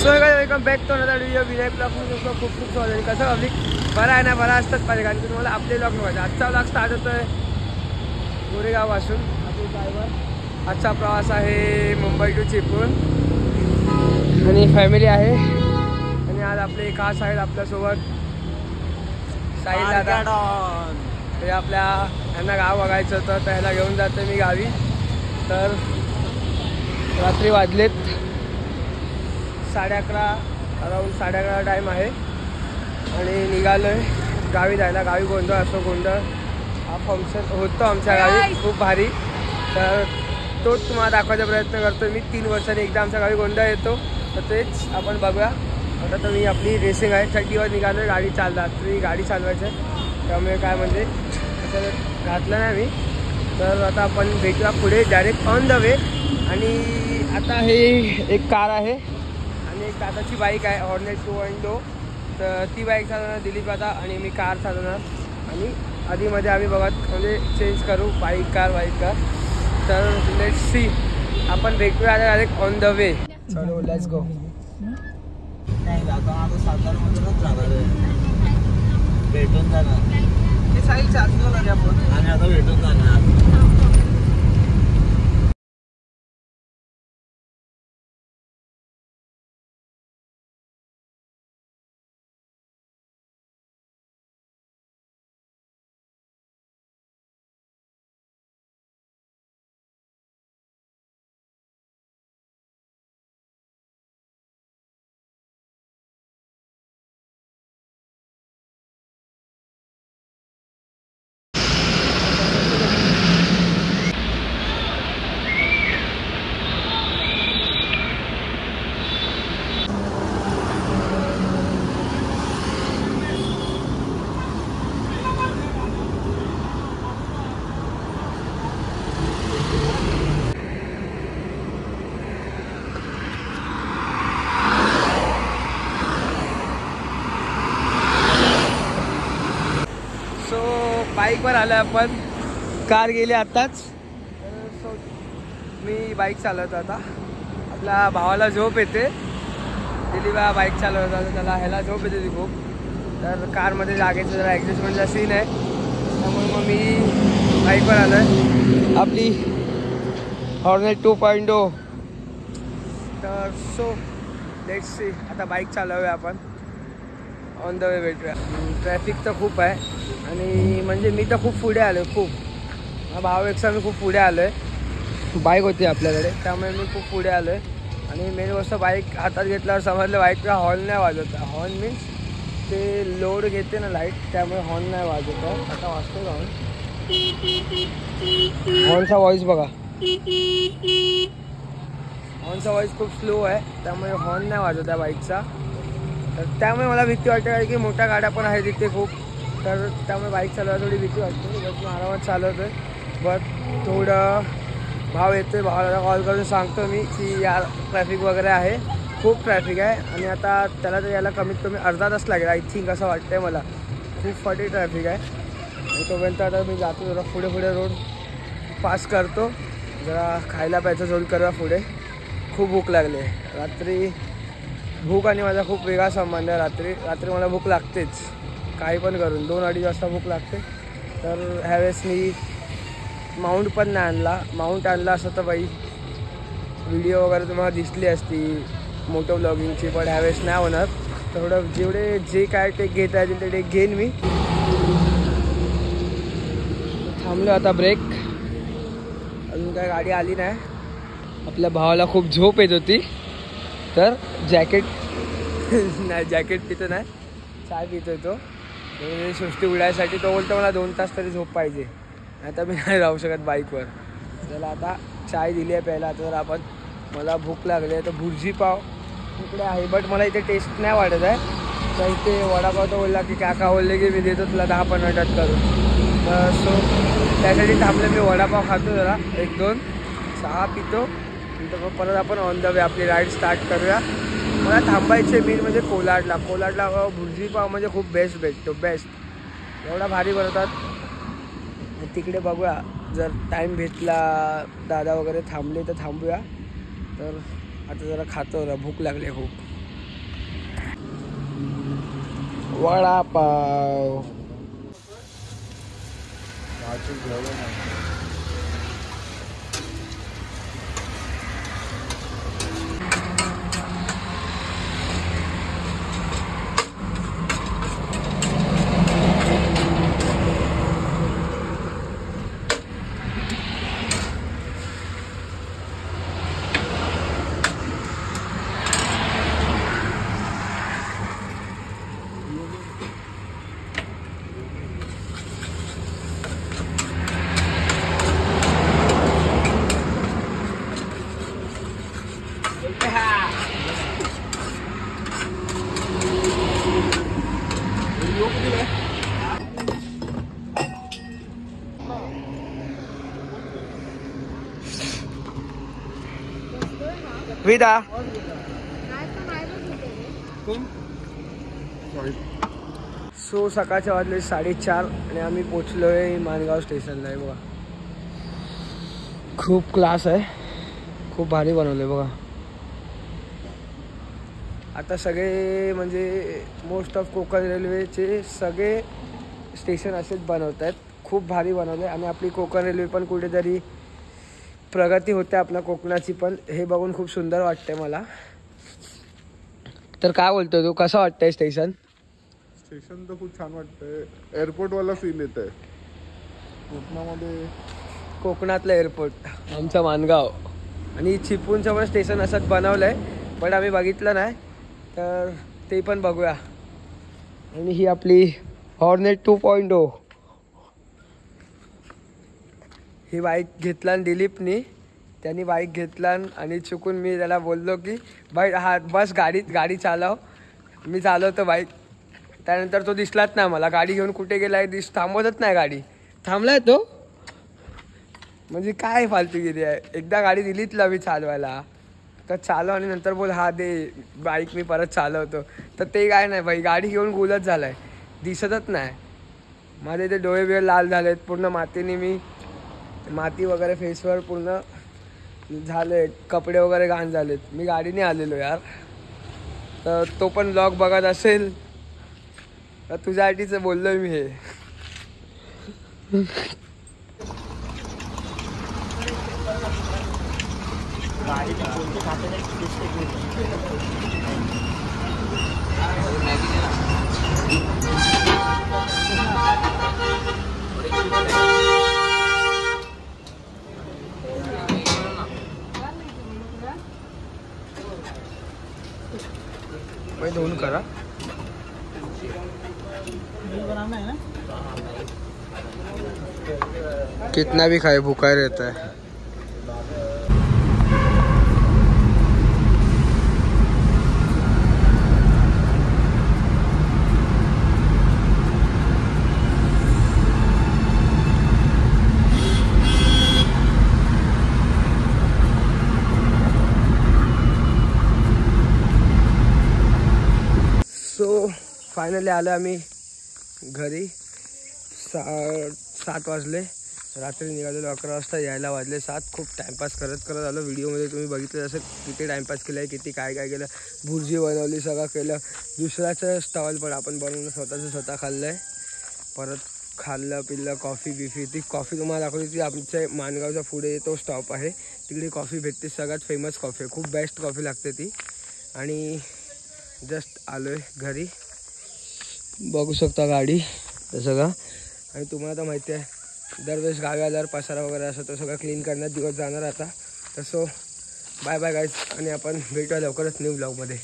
Welcome back to another video. Vinay ब्लॉगमध्ये खूप खूप स्वागत. कसं पब्लिक बरं आहे ना? बरं असतंच पाहिजे, कारण की तुम्हाला आपले ब्लॉग मिळायचे. आजचा ब्लॉग स्टार्ट होतो आहे गोरेगावपासून. आपले ड्रायव्हर आजचा प्रवास आहे मुंबई टू चिपळूण आणि फॅमिली आहे. आणि आज आपले खास आहेत आपल्यासोबत साहिल दादा. ते आपल्या यांना गाव बघायचं होतं, तर ह्याला घेऊन जातो मी गावी. तर रात्री वाजलेत 11:30, अराऊंड 11:30 टाईम आहे आणि निघालो आहे गावी जायला. गावी गोंधळ असतो, गोंधळ हा फंक्शन होतो आमच्या गावी खूप भारी. तर तोच तुम्हाला दाखवायचा प्रयत्न करतो मी. 3 वर्षांनी एकदा आमच्या गावी गोंधळ येतो, तर तेच आपण बघूया. आता तर मी आपली रेसिंग आहे 30वर निघालो आहे. गाडी रात्री गाडी चालवायचं आहे, त्यामुळे काय म्हणजे असं घातलं नाही मी. तर आता आपण भेटूया पुढे डायरेक्ट ऑन द वे. आणि आता हे एक कार आहे आणि एक दादाची बाईक आहे हॉर्नेट 2.0. तर ती बाईक चालवणार दिलीप दादा आणि मी कार चालवणार. आणि आधीमध्ये आम्ही बघत म्हणजे चेंज करू बाईक कार. तर लेट्स सी, आपण भेटूया आता डायरेक्ट ऑन द वे. चलो लेट्स गो. भेटून जाणार हे साईल चालतो ना आपण आणि आता भेटून जाणार. बाईकवर आलो आपण. कार गेली आत्ताच. मी बाईक चालवतो आता. आपल्या भावाला झोप येते, दिलीबा बाईक चालवत होता, त्याला ह्याला झोप येते ती खूप. तर कारमध्ये जागेचं जरा ॲडजस्टमेंटचा सीन आहे, त्यामुळे मग मी बाईकवर आलो आहे आपली हॉर्नेट 2.0. तर सो लेट्स सी, आता बाईक चालवूया आपण. ऑन द वे भेटूया. ट्रॅफिक तर खूप आहे आणि म्हणजे मी तर खूप पुढे आलो आहे, खूप भावापेक्षा मी खूप पुढे आलो आहे. बाईक होती आपल्याकडे, त्यामुळे मी खूप पुढे आलो आहे. आणि मेन गोष्ट बाईक हातात घेतल्यावर समजलं बाईकला हॉर्न नाही वाजवत. हॉर्न मीन्स ते लोड घेते ना लाईट, त्यामुळे हॉर्न नाही वाजवत आहे. आता वाजतो का हॉर्नचा व्हॉइस बघा. हॉर्नचा व्हॉइस खूप स्लो आहे, त्यामुळे हॉर्न नाही वाजवत आहे बाईकचा. तर त्यामुळे मला भीती वाटते, कारण की मोठ्या गाड्या पण आहेत तिथे खूप. तर त्यामुळे बाईक चालवायला थोडी भीती वाटते. बस मी आरामात चालवतो आहे. बट थोडं भाव येतो आहे, भावाला कॉल करून सांगतो मी की यार ट्रॅफिक वगैरे आहे, खूप ट्रॅफिक आहे. आणि आता त्याला तर यायला कमीत कमी अर्धा तास लागेल आय थिंक, असं वाटतं आहे मला. खूप फाटी ट्रॅफिक आहे. आणि तोपर्यंत आता मी जातो, जरा पुढे रोड पास करतो, जरा खायला प्यायचं झोल करूया पुढे. खूप भूक लागली आहे. रात्री भूक आणि माझा खूप वेगळा संबंध आहे. रात्री मला भूक लागतेच, काही पण करून 2-2:30 वाजता भूक लागते. तर ह्यावेळेस मी माउंट पण नाही आणला. माउंट आणला असं तर बाई व्हिडिओ वगैरे तुम्हाला दिसली असती मोठं ब्लॉगिंगची, पण ह्यावेळेस नाही होणार. थोडं जे काय टेक घेता येतील ते टेक घेईन मी. थांबलो आता ब्रेक. अजून काय गाडी आली नाही. आपल्या भावाला खूप झोप येत होती, तर जॅकेट नाही, जॅकेट पितो नाही, चाय पितो तो. सुस्ती उडायसाठी तो बोलतो मला 2 तास तरी झोप पाहिजे, आता मी नाही राहू शकत बाईकवर. त्याला आता चाय दिली आहे प्यायला. तर आपण मला भूक लागली आहे, तर भुर्जी पाव इकडे आहे, बट मला इथे टेस्ट नाही वाटत आहे. तर इथे वडापाव तो बोलला की काका बोलले की मी देतो तुला 10-15 टच करून. तर सो त्यासाठी थांबले मी. वडापाव खातो, जरा 1-2 चहा पितो, नंतर मग परत आपण ऑन द वे आपली राईड स्टार्ट करूया. मला थांबायचे मेन म्हणजे कोलाडला भुर्जी पाव म्हणजे खूप बेस्ट भेटतो, बेस्ट. एवढा भारी बनवतात तिकडे. बघूया जर टाईम भेटला, दादा वगैरे थांबले तर थांबूया. तर आता जरा खातो, भूक लागली खूप. वडापाव. विदा सो सकाळच्या वाजले 4:30 आणि आम्ही पोचलोय माणगाव स्टेशनला आहे बघा. खूप क्लास आहे, खूप भारी बनवले बघा. आता सगळे म्हणजे मोस्ट ऑफ कोकण रेल्वेचे सगळे स्टेशन असेच बनवत आहेत. खूप भारी बनवले आणि आपली कोकण रेल्वे पण कुठेतरी प्रगती होते आपल्या कोकणाची पण. हे बघून खूप सुंदर वाटतंय मला. तर काय बोलतोय तू, कसं वाटतंय स्टेशन? स्टेशन तर खूप छान वाटतंय. एअरपोर्ट वाला फील येत आहे कोकणामध्ये. कोकणातलं एअरपोर्ट आमचं माणगाव. आणि चिपळूणचं पण स्टेशन असंच बनवलंय पण आम्ही बघितलं नाही, तर ते पण बघूया. आणि ही आपली हॉर्नेट 2.0 ही बाईक घेतला दिलीपनी. त्यांनी बाईक घेतला आणि चुकून मी त्याला बोललो की बाईक हा बस गाडी चालव. मी चालवतो बाईक. त्यानंतर तो दिसलाच नाही मला. गाडी घेऊन कुठे गेलाय थांबवतच नाही. गाडी थांबलाय तो. म्हणजे काय फालतूगिरी आहे. एकदा गाडी दिलीच मी चालवायला तर चालव आणि नंतर बोल हा दे बाईक मी परत चालवतो. तर ते काय नाही भाई, गाडी घेऊन गुलच झालाय, दिसतच नाही. माझे ते डोळे बिळे लाल झालेत पूर्ण मातीने. मी माती वगैरे फेसवर पूर्ण झाले, कपडे वगैरे घाण झालेत. मी गाडीने आलेलो यार. तर तो पण ब्लॉग बघत असेल तर तुझ्यासाठीच बोललोय मी हे. धुवून करा. कितना भी खाए भूखा रहता है. सो फायनली आलो आम्ही घरी. 7 वाजले. रात्री निघालेलो 11 वाजता, यायला वाजले 7. खूप टाईमपास करत आलो. व्हिडिओमध्ये तुम्ही बघितलं असेल किती टाईमपास केलं आहे, किती काय केलं. भुर्जी बनवली, सगळं केलं. दुसऱ्याचं स्टॉल पण आपण बनवून स्वतः खाल्लं आहे. परत खाल्लं पिल्लं, कॉफी बिफी. ती कॉफी तुम्हाला दाखवली ती आमच्या माणगावच्या पुढे तो स्टॉप आहे, तिकडे कॉफी भेटते. सगळ्यात फेमस कॉफी आहे, खूप बेस्ट कॉफी लागते ती. आणि जस्ट आलो आहे घरी. बघू शकता गाडी सगळं. आणि तुम्हाला तर माहिती आहे दरवेळेस गावी आल्यावर पसारा वगैरे असं तो सगळं क्लीन करण्यात दिवस जाणार आता. तसं बाय बाय गाईज आणि आपण भेटूया लवकरच न्यू ब्लॉगमध्ये.